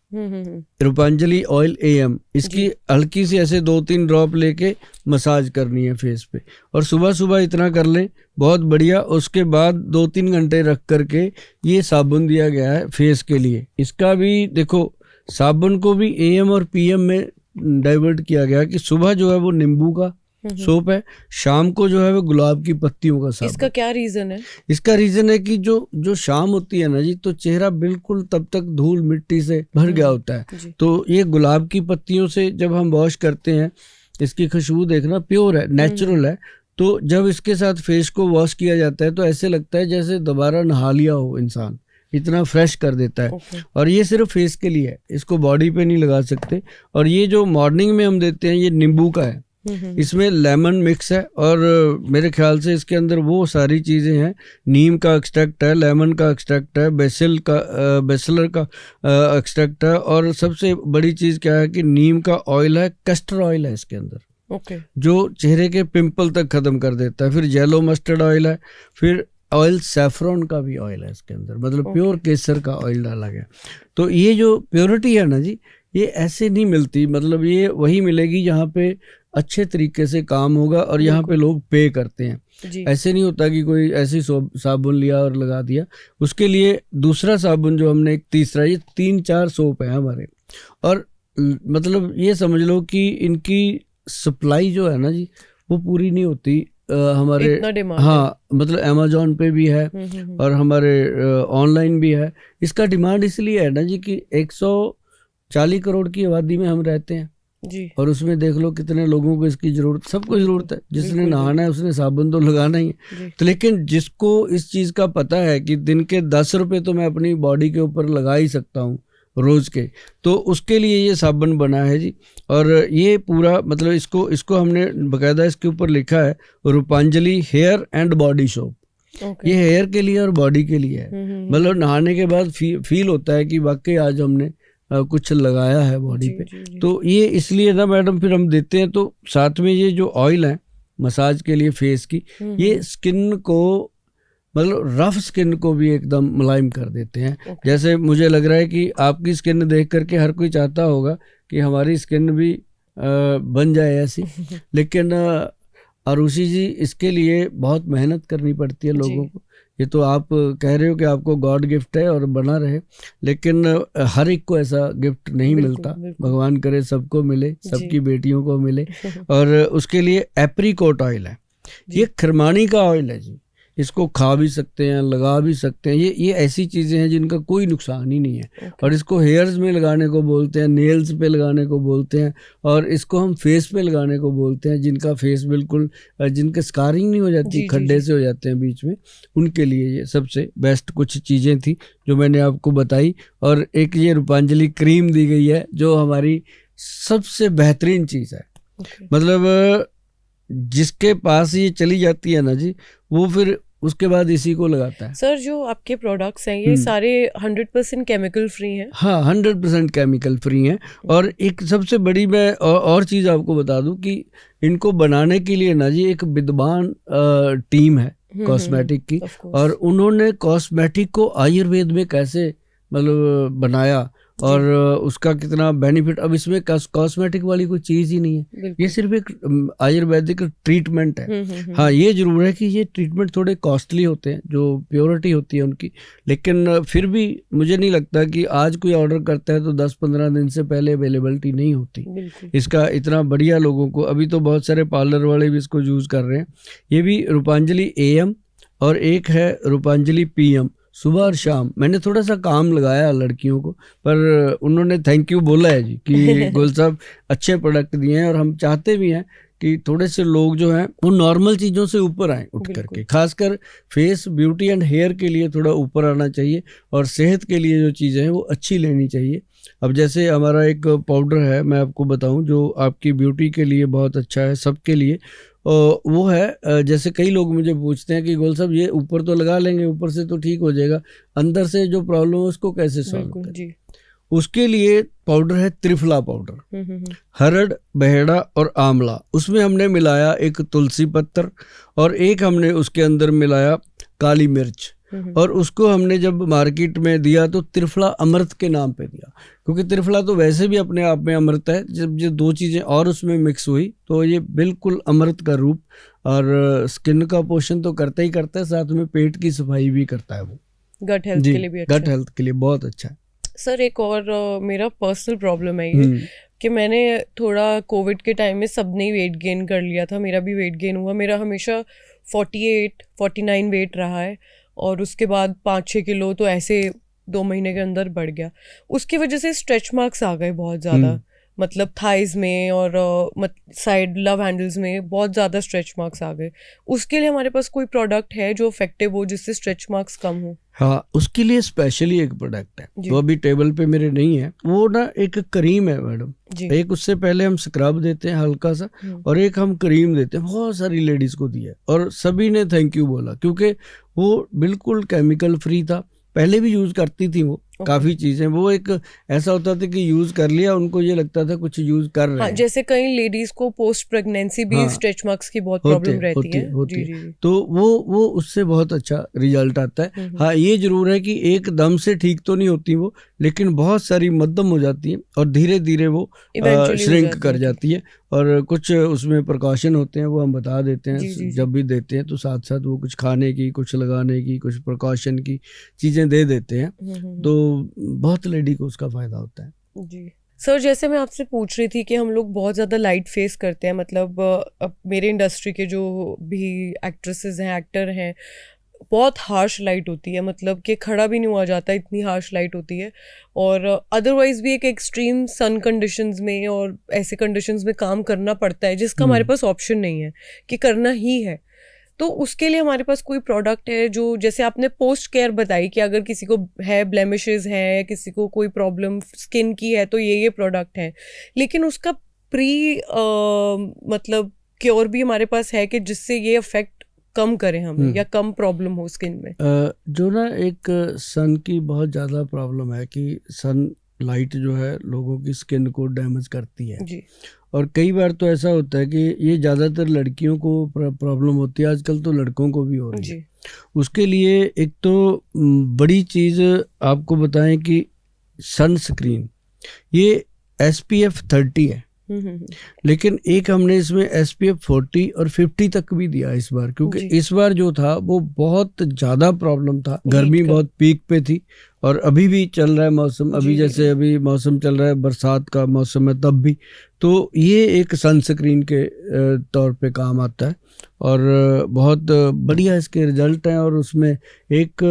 रूपांजलि ऑयल AM, इसकी हल्की सी ऐसे 2-3 ड्रॉप लेके मसाज करनी है फेस पे, और सुबह सुबह इतना कर लें, बहुत बढ़िया। उसके बाद 2-3 घंटे रख करके ये साबुन दिया गया है फेस के लिए। इसका भी देखो, साबुन को भी AM और PM में डाइवर्ट किया गया कि सुबह जो है वो नींबू का सोप है, शाम को जो है वो गुलाब की पत्तियों का साबुन। इसका क्या रीजन है? इसका रीजन है कि जो शाम होती है ना जी, तो चेहरा बिल्कुल तब तक धूल मिट्टी से भर गया होता है, तो ये गुलाब की पत्तियों से जब हम वॉश करते हैं, इसकी खुशबू देखना प्योर है, नेचुरल है, तो जब इसके साथ फेस को वॉश किया जाता है तो ऐसे लगता है जैसे दोबारा नहा लिया हो इंसान, इतना फ्रेश कर देता है। और ये सिर्फ फेस के लिए है, इसको बॉडी पे नहीं लगा सकते। और ये जो मॉर्निंग में हम देते हैं ये नींबू का है, इसमें लेमन मिक्स है और मेरे ख्याल से इसके अंदर वो सारी चीज़ें हैं, नीम का एक्सट्रैक्ट है, लेमन का एक्सट्रैक्ट है, बेसिलर का एक्सट्रैक्ट है, और सबसे बड़ी चीज़ क्या है कि नीम का ऑयल है, कैस्टर ऑयल है इसके अंदर, जो चेहरे के पिंपल तक ख़त्म कर देता है। फिर येलो मस्टर्ड ऑयल है, फिर ऑयल सैफरॉन का भी ऑयल है इसके अंदर, मतलब प्योर केसर का ऑयल डाला गया। तो ये जो प्योरिटी है ना जी, ये ऐसे नहीं मिलती, मतलब ये वही मिलेगी जहाँ पे अच्छे तरीके से काम होगा और यहाँ पे लोग पे करते हैं। ऐसे नहीं होता कि कोई ऐसी साबुन लिया और लगा दिया। उसके लिए दूसरा साबुन जो हमने एक तीसरा, ये 3-4 सोप है हमारे, और मतलब ये समझ लो कि इनकी सप्लाई जो है ना जी वो पूरी नहीं होती हमारे, हाँ मतलब अमेजोन पे भी है और हमारे ऑनलाइन भी है। इसका डिमांड इसलिए है ना जी कि 140 करोड़ की आबादी में हम रहते हैं जी, और उसमें देख लो कितने लोगों को इसकी जरूरत, सबको जरूरत है। जिसने नहाना है उसने साबुन तो लगाना ही है। तो लेकिन जिसको इस चीज का पता है कि दिन के 10 रुपए तो मैं अपनी बॉडी के ऊपर लगा ही सकता हूँ रोज के, तो उसके लिए ये साबुन बना है जी। और ये पूरा मतलब इसको हमने बकायदा इसके ऊपर लिखा है Rupanjali hair and body soap. ये हेयर के लिए और बॉडी के लिए है, मतलब नहाने के बाद फील होता है कि वाकई आज हमने कुछ लगाया है बॉडी पे। तो ये इसलिए ना मैडम फिर हम देते हैं। तो साथ में ये जो ऑयल है मसाज के लिए फेस की, ये स्किन को मतलब रफ स्किन को भी एकदम मुलायम कर देते हैं। जैसे मुझे लग रहा है कि आपकी स्किन देख करके हर कोई चाहता होगा कि हमारी स्किन भी बन जाए ऐसी, लेकिन आरुषि जी इसके लिए बहुत मेहनत करनी पड़ती है लोगों को। ये तो आप कह रहे हो कि आपको गॉड गिफ्ट है और बना रहे, लेकिन हर एक को ऐसा गिफ्ट नहीं मिलता। भगवान करे सबको मिले, सबकी बेटियों को मिले। और उसके लिए एप्रीकोट ऑयल है, ये खरमानी का ऑयल है जी, इसको खा भी सकते हैं, लगा भी सकते हैं। ये ऐसी चीज़ें हैं जिनका कोई नुकसान ही नहीं है। और इसको हेयर्स में लगाने को बोलते हैं, नेल्स पे लगाने को बोलते हैं, और इसको हम फेस पे लगाने को बोलते हैं। जिनका फेस बिल्कुल, जिनके स्कारिंग नहीं हो जाती, खड्डे से हो जाते हैं बीच में, उनके लिए ये सबसे बेस्ट कुछ चीज़ें थी जो मैंने आपको बताई। और एक ये रूपांजलि क्रीम दी गई है जो हमारी सबसे बेहतरीन चीज़ है। मतलब जिसके पास ये चली जाती है ना जी, वो फिर उसके बाद इसी को लगाता है। सर जो आपके प्रोडक्ट्स हैं ये सारे 100% केमिकल फ्री हैं? हाँ, 100% केमिकल फ्री हैं। और एक सबसे बड़ी मैं और चीज़ आपको बता दूं कि इनको बनाने के लिए ना जी एक विद्वान टीम है कॉस्मेटिक की, और उन्होंने कॉस्मेटिक को आयुर्वेद में कैसे मतलब बनाया और उसका कितना बेनिफिट। अब इसमें कॉस्मेटिक वाली कोई चीज़ ही नहीं है, ये सिर्फ एक आयुर्वेदिक ट्रीटमेंट है। हाँ, ये जरूर है कि ये ट्रीटमेंट थोड़े कॉस्टली होते हैं, जो प्योरिटी होती है उनकी, लेकिन फिर भी मुझे नहीं लगता कि आज कोई ऑर्डर करता है तो 10-15 दिन से पहले अवेलेबिलिटी नहीं होती इसका। इतना बढ़िया लोगों को, अभी तो बहुत सारे पार्लर वाले भी इसको यूज़ कर रहे हैं। ये भी रूपांजलि AM और एक है रूपांजलि PM, सुबह और शाम। मैंने थोड़ा सा काम लगाया लड़कियों को, पर उन्होंने थैंक यू बोला है जी कि गोल साहब अच्छे प्रोडक्ट दिए हैं। और हम चाहते भी हैं कि थोड़े से लोग जो हैं वो नॉर्मल चीज़ों से ऊपर आएँ उठ करके, खासकर फेस ब्यूटी एंड हेयर के लिए थोड़ा ऊपर आना चाहिए, और सेहत के लिए जो चीज़ें हैं वो अच्छी लेनी चाहिए। अब जैसे हमारा एक पाउडर है, मैं आपको बताऊं, जो आपकी ब्यूटी के लिए बहुत अच्छा है, सबके लिए। वो है, जैसे कई लोग मुझे पूछते हैं कि गोल साहब ये ऊपर तो लगा लेंगे, ऊपर से तो ठीक हो जाएगा, अंदर से जो प्रॉब्लम है उसको कैसे सॉल्व करें? उसके लिए पाउडर है त्रिफला पाउडर, हरड़, बहेड़ा और आंवला। उसमें हमने मिलाया एक तुलसी पत्तर, और एक हमने उसके अंदर मिलाया काली मिर्च, और उसको हमने जब मार्केट में दिया तो त्रिफला अमृत के नाम पे दिया, क्योंकि त्रिफला तो वैसे भी अपने आप में अमृत है। जब ये दो चीज़ें और उसमें मिक्स हुई तो ये बिल्कुल अमृत का रूप, और स्किन का पोषण तो करता ही करता है, साथ में पेट की सफाई भी करता है। वो गट हेल्थ के लिए भी अच्छा है। गट हेल्थ के लिए बहुत अच्छा है। सर एक और मेरा पर्सनल प्रॉब्लम है ये कि मैंने थोड़ा कोविड के टाइम में सबने वेट गेन कर लिया था, मेरा भी वेट गेन हुआ। मेरा हमेशा 48-49 वेट रहा है, और उसके बाद 5-6 किलो तो ऐसे 2 महीने के अंदर बढ़ गया। उसकी वजह से स्ट्रेच मार्क्स आ गए बहुत ज़्यादा, मतलब थाइज में और साइड लव हैंडल्स में बहुत ज़्यादा स्ट्रेच मार्क्स आ गए। उसके लिए हमारे पास कोई प्रोडक्ट है जो इफेक्टिव हो, जिससे स्ट्रेच मार्क्स कम हो? हाँ, उसके लिए स्पेशली एक प्रोडक्ट है, वो अभी टेबल पे मेरे नहीं है। वो ना एक क्रीम है मैडम, एक उससे पहले हम स्क्रब देते हैं हल्का सा, और एक हम क्रीम देते हैं। बहुत सारी लेडीज को दिया और सभी ने थैंक यू बोला, क्योंकि वो बिल्कुल केमिकल फ्री था। पहले भी यूज करती थी वो काफी चीजें। वो एक ऐसा होता था कि यूज कर लिया, उनको ये लगता था कुछ यूज कर रहे हैं। जैसे कई लेडीज को पोस्ट प्रेगनेंसी भी स्ट्रेच मार्क्स की बहुत प्रॉब्लम रहती है। जी। तो वो उससे बहुत अच्छा रिजल्ट आता है। हाँ, ये जरूर है कि एकदम से ठीक तो नहीं होती वो, लेकिन बहुत सारी मध्यम हो जाती है और धीरे धीरे वो श्रिंक कर जाती है। और कुछ उसमें प्रिकॉशन होते हैं, वो हम बता देते हैं जब भी देते हैं, तो साथ साथ वो कुछ खाने की, कुछ लगाने की, कुछ प्रिकॉशन की चीजें दे देते हैं। तो बहुत लेडी को उसका फायदा होता है। जी सर, जैसे मैं आपसे पूछ रही थी कि हम लोग बहुत ज़्यादा लाइट फेस करते हैं, मतलब अब मेरे इंडस्ट्री के जो भी एक्ट्रेसेस हैं, एक्टर हैं, बहुत हार्श लाइट होती है, मतलब कि खड़ा भी नहीं हुआ जाता, इतनी हार्श लाइट होती है। और अदरवाइज भी एक एक्सट्रीम सन कंडीशंस में और ऐसे कंडीशंस में काम करना पड़ता है, जिसका हमारे पास ऑप्शन नहीं है कि करना ही है। तो उसके लिए हमारे पास कोई प्रोडक्ट है जो, जैसे आपने पोस्ट केयर बताई कि अगर किसी को है ब्लेमिशेस है, किसी को कोई प्रॉब्लम स्किन की है, तो ये प्रोडक्ट है, लेकिन उसका प्री मतलब क्योर भी हमारे पास है कि जिससे ये अफेक्ट कम करें हमें, या कम प्रॉब्लम हो स्किन में? जो ना एक सन की बहुत ज़्यादा प्रॉब्लम है कि सन लाइट जो है लोगों की स्किन को डैमेज करती है जी। और कई बार तो ऐसा होता है कि ये ज़्यादातर लड़कियों को प्रॉब्लम होती है, आजकल तो लड़कों को भी हो रही है। उसके लिए एक तो बड़ी चीज़ आपको बताएं कि सनस्क्रीन, ये SPF 30 है, लेकिन एक हमने इसमें SPF 40 और 50 तक भी दिया इस बार, क्योंकि इस बार जो था वो बहुत ज़्यादा प्रॉब्लम था, गर्मी बहुत पीक पे थी और अभी भी चल रहा है मौसम। अभी जैसे अभी मौसम चल रहा है, बरसात का मौसम है तब भी, तो ये एक सनस्क्रीन के तौर पे काम आता है और बहुत बढ़िया इसके रिजल्ट हैं। और उसमें एक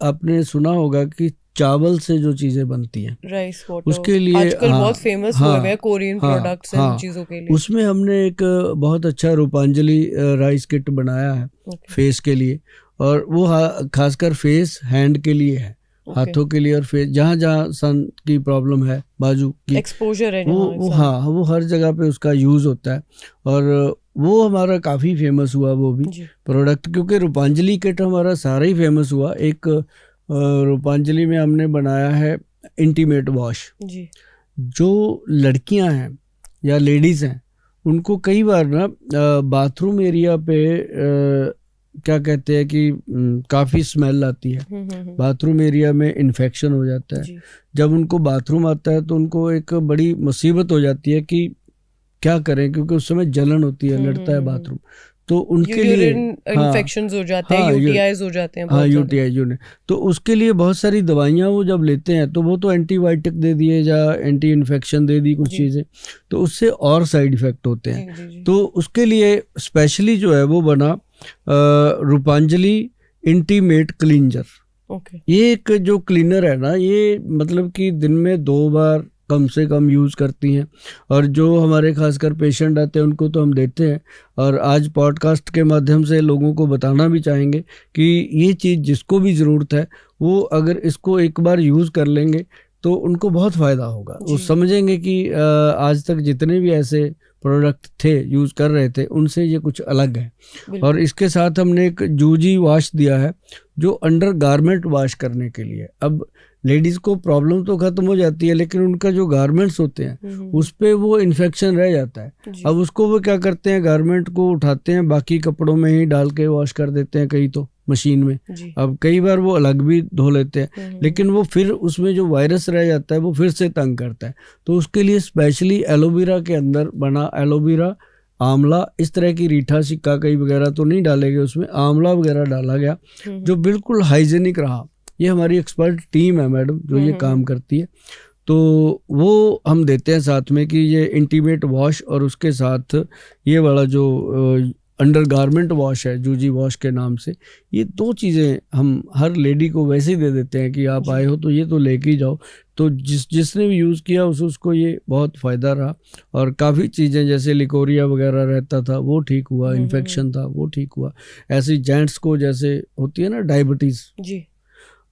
आपने सुना होगा कि चावल से जो चीजें बनती हैं, राइस वाटर, उसके लिए आजकल बहुत फेमस हो गए कोरियन प्रोडक्ट्स इन चीजों के लिए। उसमें हमने एक बहुत अच्छा रूपांजलि राइस किट बनाया है फेस के लिए, और वो खासकर फेस हैंड के लिए है, हाथों के लिए। और फेस जहाँ जहाँ सन की प्रॉब्लम है, बाजू की एक्सपोजर है, वो हर जगह पे उसका यूज होता है। और वो हमारा काफी फेमस हुआ वो भी प्रोडक्ट, क्योंकि रूपांजलि किट हमारा सारा ही फेमस हुआ। एक रूपांजलि में हमने बनाया है इंटीमेट वॉश। जो लड़कियां हैं या लेडीज हैं, उनको कई बार ना बाथरूम एरिया पे क्या कहते हैं कि काफ़ी स्मेल आती है, बाथरूम एरिया में इन्फेक्शन हो जाता है। जब उनको बाथरूम आता है तो उनको एक बड़ी मुसीबत हो जाती है कि क्या करें, क्योंकि उस समय जलन होती है, लड़ता है बाथरूम, तो उनके लिए इन्फेक्शंस हो जाते हैं, यूटीआईज हो जाते हैं। हाँ, यूटीआई तो उसके लिए बहुत सारी दवाइयाँ वो जब लेते हैं तो वो तो एंटीबायोटिक दे दिए या एंटी इन्फेक्शन दे दी कुछ चीज़ें, तो उससे और साइड इफेक्ट होते हैं। तो उसके लिए स्पेशली जो है वो बना रूपांजलि इंटीमेट क्लींजर। ये एक जो क्लीनर है ना, ये मतलब कि दिन में 2 बार कम से कम यूज़ करती हैं, और जो हमारे खासकर पेशेंट आते हैं उनको तो हम देते हैं। और आज पॉडकास्ट के माध्यम से लोगों को बताना भी चाहेंगे कि ये चीज़ जिसको भी ज़रूरत है, वो अगर इसको एक बार यूज़ कर लेंगे तो उनको बहुत फ़ायदा होगा। वो समझेंगे कि आज तक जितने भी ऐसे प्रोडक्ट थे यूज़ कर रहे थे, उनसे ये कुछ अलग है। और इसके साथ हमने एक जूजी वॉश दिया है जो अंडर गारमेंट वॉश करने के लिए। अब लेडीज़ को प्रॉब्लम तो ख़त्म हो जाती है, लेकिन उनका जो गारमेंट्स होते हैं उस पर वो इन्फेक्शन रह जाता है। अब उसको वो क्या करते हैं, गारमेंट को उठाते हैं, बाकी कपड़ों में ही डाल के वॉश कर देते हैं, कई तो मशीन में। अब कई बार वो अलग भी धो लेते हैं, लेकिन वो फिर उसमें जो वायरस रह जाता है वो फिर से तंग करता है। तो उसके लिए स्पेशली एलोवेरा के अंदर बना, एलोवेरा, आंवला, इस तरह की रीठा सिक्काकई वगैरह तो नहीं डाले गए उसमें, आंवला वगैरह डाला गया जो बिल्कुल हाइजेनिक रहा। ये हमारी एक्सपर्ट टीम है मैडम जो ये काम करती है, तो वो हम देते हैं साथ में कि ये इंटीमेट वॉश और उसके साथ ये वाला जो अंडरगारमेंट वॉश है, जूजी वॉश के नाम से, ये 2 चीज़ें हम हर लेडी को वैसे ही दे देते हैं कि आप आए हो तो ये तो लेके ही जाओ। तो जिसने भी यूज़ किया उसको ये बहुत फ़ायदा रहा, और काफ़ी चीज़ें जैसे लिकोरिया वगैरह रहता था वो ठीक हुआ, इन्फेक्शन था वो ठीक हुआ। ऐसे जेंट्स को जैसे होती है ना डायबिटीज़ जी,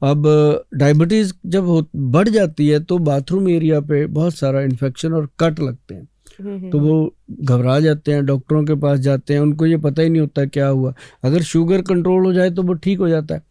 अब डायबिटीज़ जब बढ़ जाती है तो बाथरूम एरिया पे बहुत सारा इन्फेक्शन और कट लगते हैं, तो वो घबरा जाते हैं, डॉक्टरों के पास जाते हैं, उनको ये पता ही नहीं होता क्या हुआ। अगर शुगर कंट्रोल हो जाए तो वो ठीक हो जाता है,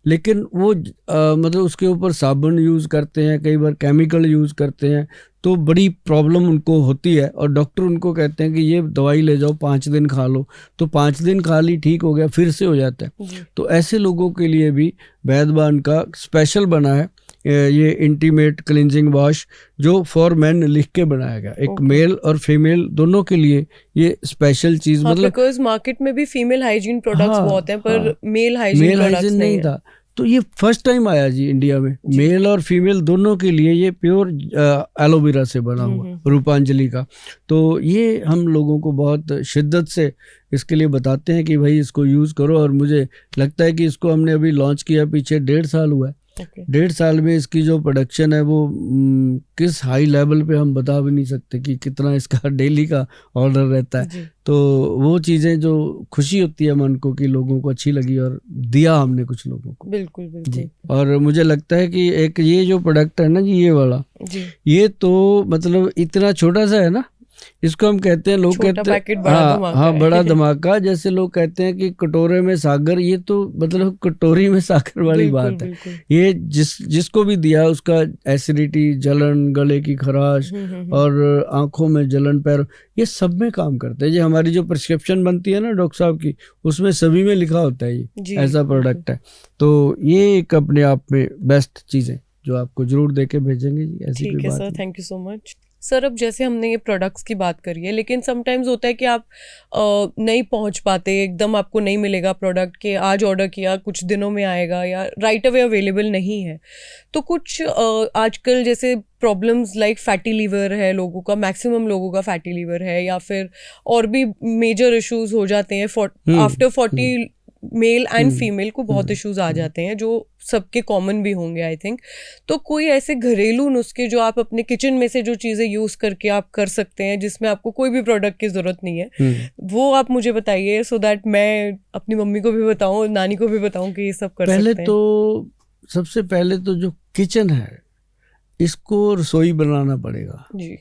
लेकिन वो मतलब उसके ऊपर साबुन यूज़ करते हैं, कई बार केमिकल यूज़ करते हैं, तो बड़ी प्रॉब्लम उनको होती है। और डॉक्टर उनको कहते हैं कि ये दवाई ले जाओ 5 दिन खा लो, तो 5 दिन खा ली, ठीक हो गया, फिर से हो जाता है। तो ऐसे लोगों के लिए भी वैद्यवान का स्पेशल बना है ये इंटीमेट क्लिनजिंग वॉश, जो फॉर मैन लिख के बनाया गया, एक मेल और फीमेल दोनों के लिए ये स्पेशल चीज। हाँ, मतलब बिकॉज मार्केट में भी फीमेल हाइजीन प्रोडक्ट्स बहुत हैं, पर मेल हाइजीन प्रोडक्ट्स नहीं था। तो ये फर्स्ट टाइम आया जी इंडिया में, मेल और फीमेल दोनों के लिए ये प्योर एलोवेरा से बना हुआ रूपांजलि का। तो ये हम लोगों को बहुत शिद्दत से इसके लिए बताते हैं कि भाई इसको यूज़ करो, और मुझे लगता है कि इसको हमने अभी लॉन्च किया पीछे 1.5 साल हुआ है। 1.5 साल में इसकी जो प्रोडक्शन है वो किस हाई लेवल पे हम बता भी नहीं सकते कि कितना इसका डेली का ऑर्डर रहता है। तो वो चीज़ें जो खुशी होती है मन को कि लोगों को अच्छी लगी और दिया हमने कुछ लोगों को। बिल्कुल बिल्कुल। और मुझे लगता है कि एक ये जो प्रोडक्ट है ना जी, ये वाला ये तो मतलब इतना छोटा सा है ना, इसको हम कहते हैं, लोग कहते हैं हाँ बड़ा धमाका, जैसे लोग कहते हैं कि कटोरे में सागर, ये तो मतलब कटोरी में सागर वाली बात है। ये जिसको भी दिया उसका एसिडिटी, जलन, गले की खराश और आंखों में जलन, पैर, ये सब में काम करता है। ये हमारी जो प्रिस्क्रिप्शन बनती है ना डॉक्टर साहब की, उसमें सभी में लिखा होता है ये ऐसा प्रोडक्ट है। तो ये एक अपने आप में बेस्ट चीज़ है जो आपको जरूर देके भेजेंगे जी। ऐसी ठीक है sir, thank you so much sir. अब जैसे हमने ये प्रोडक्ट्स की बात करी है, लेकिन समटाइम्स होता है कि आप नहीं पहुंच पाते, एकदम आपको नहीं मिलेगा प्रोडक्ट के, आज ऑर्डर किया कुछ दिनों में आएगा या राइट अवे अवेलेबल नहीं है। तो कुछ आजकल जैसे प्रॉब्लम्स लाइक फैटी लीवर है लोगों का, मैक्सिमम लोगों का फैटी लीवर है, या फिर और भी मेजर इश्यूज हो जाते हैं आफ्टर 40 मेल एंड फीमेल को बहुत इश्यूज आ जाते हैं जो सबके कॉमन भी होंगे आई थिंक। तो कोई ऐसे घरेलू नुस्खे जो आप अपने किचन में से जो चीज़ें यूज़ करके आप कर सकते हैं जिसमें आपको कोई भी प्रोडक्ट की ज़रूरत नहीं है, वो आप मुझे बताइए, सो दैट मैं अपनी मम्मी को भी बताऊं, नानी को भी बताऊं कि ये सब कर सकते हैं। पहले तो सबसे पहले तो जो किचन है इसको रसोई बनाना पड़ेगा जी।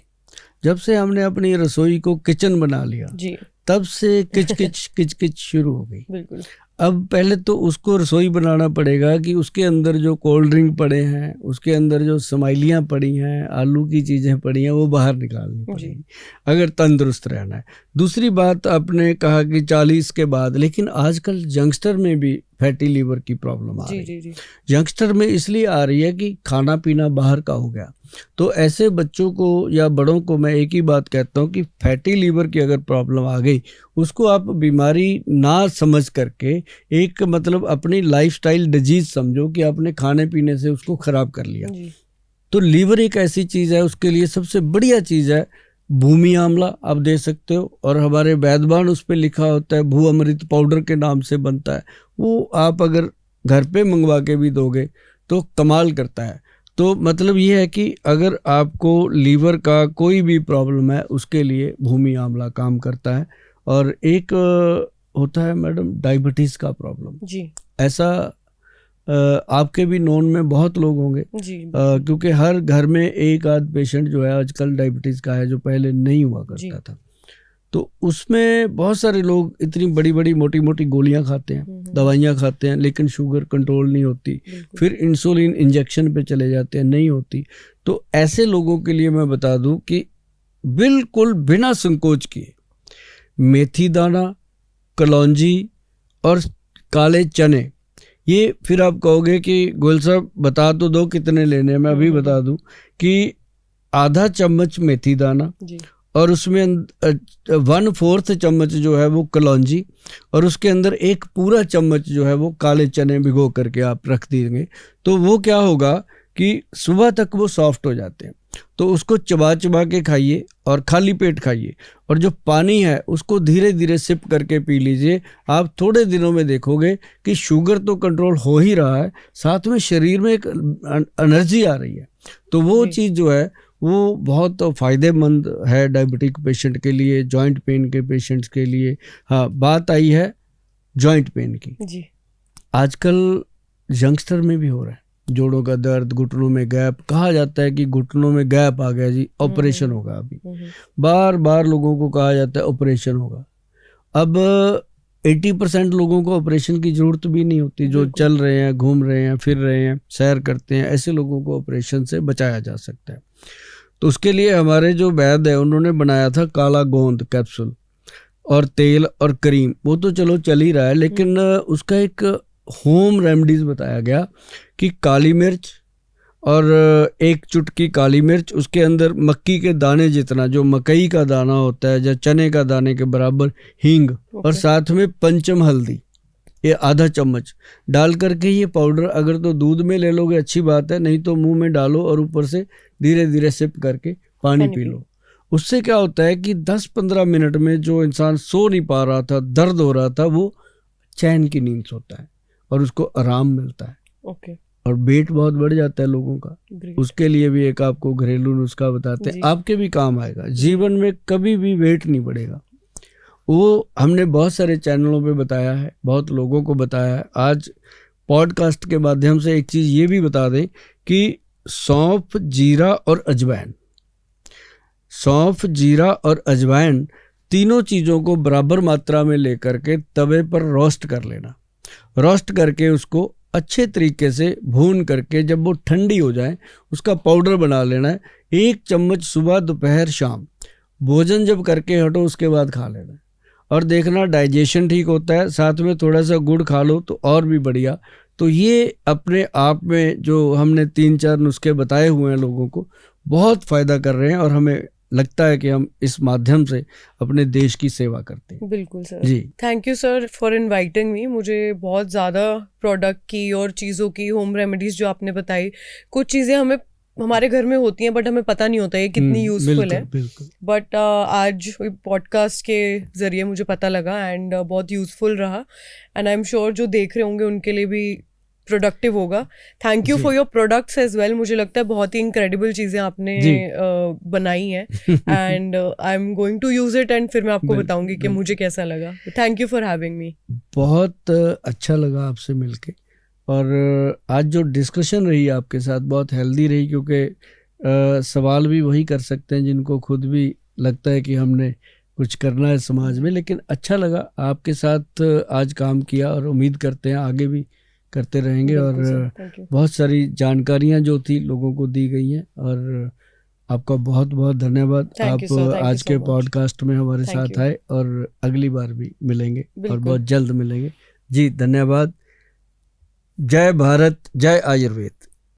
जब से हमने अपनी रसोई को किचन बना लिया जी, तब से किच शुरू हो गई। बिल्कुल। अब पहले तो उसको रसोई बनाना पड़ेगा कि उसके अंदर जो कोल्ड ड्रिंक पड़े हैं, उसके अंदर जो समाइलियाँ पड़ी हैं, आलू की चीज़ें पड़ी हैं, वो बाहर निकालनी पड़ेगी अगर तंदुरुस्त रहना है। दूसरी बात आपने कहा कि 40 के बाद, लेकिन आजकल यंगस्टर में भी फैटी लीवर की प्रॉब्लम आ रही है। यंगस्टर में इसलिए आ रही है कि खाना पीना बाहर का हो गया। तो ऐसे बच्चों को या बड़ों को मैं एक ही बात कहता हूँ कि फैटी लीवर की अगर प्रॉब्लम आ गई, उसको आप बीमारी ना समझ करके एक मतलब अपनी लाइफस्टाइल डिजीज समझो कि आपने खाने पीने से उसको खराब कर लिया। तो लीवर एक ऐसी चीज़ है, उसके लिए सबसे बढ़िया चीज़ है भूमि आंवला, आप दे सकते हो, और हमारे वैद्यवान उस पर लिखा होता है, भू अमृत पाउडर के नाम से बनता है, वो आप अगर घर पे मंगवा के भी दोगे तो कमाल करता है। तो मतलब ये है कि अगर आपको लीवर का कोई भी प्रॉब्लम है उसके लिए भूमि आंवला काम करता है। और एक होता है मैडम डायबिटीज़ का प्रॉब्लम जी, ऐसा आपके भी नोन में बहुत लोग होंगे जी, क्योंकि हर घर में एक आध पेशेंट जो है आजकल डायबिटीज़ का है, जो पहले नहीं हुआ करता था। तो उसमें बहुत सारे लोग इतनी बड़ी बड़ी मोटी मोटी गोलियां खाते हैं, दवाइयां खाते हैं, लेकिन शुगर कंट्रोल नहीं होती, फिर इंसुलिन इंजेक्शन पे चले जाते हैं, नहीं होती। तो ऐसे लोगों के लिए मैं बता दूं कि बिल्कुल बिना संकोच किए मेथी दाना, कलौंजी और काले चने, ये फिर आप कहोगे कि गोयल साहब बता तो दो कितने लेने हैं, मैं अभी बता दूं कि आधा चम्मच मेथी दाना और उसमें 1/4 चम्मच जो है वो कलौंजी, और उसके अंदर एक पूरा चम्मच जो है वो काले चने भिगो करके आप रख देंगे। तो वो क्या होगा कि सुबह तक वो सॉफ्ट हो जाते हैं। तो उसको चबा चबा के खाइए और खाली पेट खाइए, और जो पानी है उसको धीरे धीरे सिप करके पी लीजिए। आप थोड़े दिनों में देखोगे कि शुगर तो कंट्रोल हो ही रहा है, साथ में शरीर में एक एनर्जी आ रही है। तो वो चीज़ जो है वो बहुत फ़ायदेमंद है डायबिटिक पेशेंट के लिए, जॉइंट पेन के पेशेंट्स के लिए। हाँ, बात आई है जॉइंट पेन की जी। आजकल यंगस्टर में भी हो रहा है, जोड़ों का दर्द, घुटनों में गैप। कहा जाता है कि घुटनों में गैप आ गया जी, ऑपरेशन होगा। अभी बार बार लोगों को कहा जाता है ऑपरेशन होगा। अब 80% लोगों को ऑपरेशन की जरूरत भी नहीं होती, जो चल रहे हैं, घूम रहे हैं, फिर रहे हैं, सैर करते हैं, ऐसे लोगों को ऑपरेशन से बचाया जा सकता है। तो उसके लिए हमारे जो वैद्य है उन्होंने बनाया था काला गोंद कैप्सूल और तेल और क्रीम। वो तो चलो चल ही रहा है, लेकिन उसका एक होम रेमेडीज बताया गया कि काली मिर्च और 1 चुटकी काली मिर्च, उसके अंदर मक्की के दाने जितना, जो मकई का दाना होता है या चने का दाने के बराबर हींग, और साथ में पंचम हल्दी, ये आधा चम्मच डाल करके ये पाउडर अगर तो दूध में ले लोगे अच्छी बात है, नहीं तो मुंह में डालो और ऊपर से धीरे धीरे सिप करके पानी पी लो। उससे क्या होता है कि 10-15 मिनट में जो इंसान सो नहीं पा रहा था, दर्द हो रहा था, वो चैन की नींद सोता है और उसको आराम मिलता है। ओके। और वेट बहुत बढ़ जाता है लोगों का, उसके लिए भी एक आपको घरेलू नुस्खा बताते हैं, आपके भी काम आएगा। जीवन में कभी भी वेट नहीं बढ़ेगा, वो हमने बहुत सारे चैनलों पे बताया है, बहुत लोगों को बताया है। आज पॉडकास्ट के माध्यम से एक चीज़ ये भी बता दें कि सौंफ, जीरा और अजवाइन, सौंफ, जीरा और अजवाइन तीनों चीज़ों को बराबर मात्रा में लेकर के तवे पर रोस्ट कर लेना। रोस्ट करके उसको अच्छे तरीके से भून करके जब वो ठंडी हो जाए उसका पाउडर बना लेना है। 1 चम्मच सुबह, दोपहर, शाम, भोजन जब करके हटो उसके बाद खा लेना है, और देखना डाइजेशन ठीक होता है। साथ में थोड़ा सा गुड़ खा लो तो और भी बढ़िया। तो ये अपने आप में जो हमने 3-4 नुस्खे बताए हुए हैं लोगों को बहुत फ़ायदा कर रहे हैं, और हमें लगता है कि हम इस माध्यम से अपने देश की सेवा करते हैं। बिल्कुल सर जी, thank you sir for inviting me. मुझे बहुत ज़्यादा प्रोडक्ट की और चीज़ों की, होम रेमेडीज़ जो आपने बताई, कुछ चीज़ें हमें हमारे घर में होती हैं बट हमें पता नहीं होता ये कितनी यूजफुल है। बट आज पॉडकास्ट के ज़रिए मुझे पता लगा एंड बहुत यूजफुल रहा, एंड आई एम श्योर जो देख रहे होंगे उनके लिए भी प्रोडक्टिव होगा। Thank you for your products as well. मुझे लगता है बहुत ही इनक्रेडिबल चीज़ें आपने बनाई हैं, and I am going to use it, and फिर मैं आपको बताऊंगी कि मुझे कैसा लगा। Thank you for having me. बहुत अच्छा लगा आपसे मिलके, और आज जो डिस्कशन रही आपके साथ बहुत हेल्दी रही, क्योंकि सवाल भी वही कर सकते हैं जिनको खुद भी लगता है कि हमने कुछ करना है समाज में। लेकिन अच्छा लगा आपके साथ आज काम किया, और उम्मीद करते हैं आगे भी करते रहेंगे। और बहुत सारी जानकारियां जो थी लोगों को दी गई हैं, और आपका बहुत बहुत धन्यवाद। आप आज के पॉडकास्ट में हमारे साथ आए, और अगली बार भी मिलेंगे और बहुत जल्द मिलेंगे जी। धन्यवाद। जय भारत, जय आयुर्वेद।